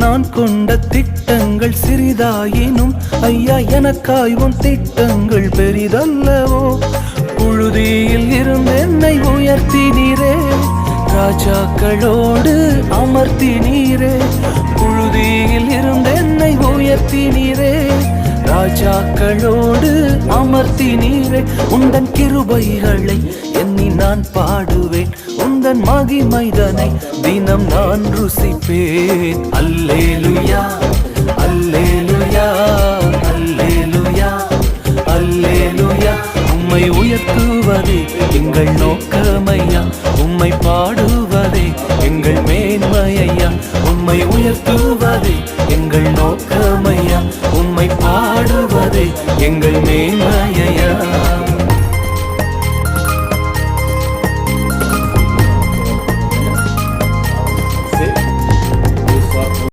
நான் கொண்ட திட்டங்கள் சிறிதாயினும் ஐயா எனக்காய் உன் திட்டங்கள் பெரிதல்லவோ. புழுதியில் இருந்து என்னை உயர்த்தினீரே, ராஜாக்களோடு அமர்த்தினீரே. புழுதியில் இருந்து என்னை உயர்த்தினீரே, ராஜாக்களோடு அமர்த்தினீரே. உந்தன் கிருபைகளை எண்ணி நான் பாடுவேன், உந்தன் மகிமைதனை தினம் நான் ருசிப்பேன். அல்லேலுயா அல்லேலுயா அல்லேலுயா அல்லேலுயா. உம்மை உயர்த்துவதே எங்கள் நோக்கமையா, உம்மை பாடுவதே எங்கள் மேன்மையா. உம்மை உயர்த்துவதே எங்கள் நோக்கமையா, உம்மை பாடுவதே எங்கள் மேன்மையா.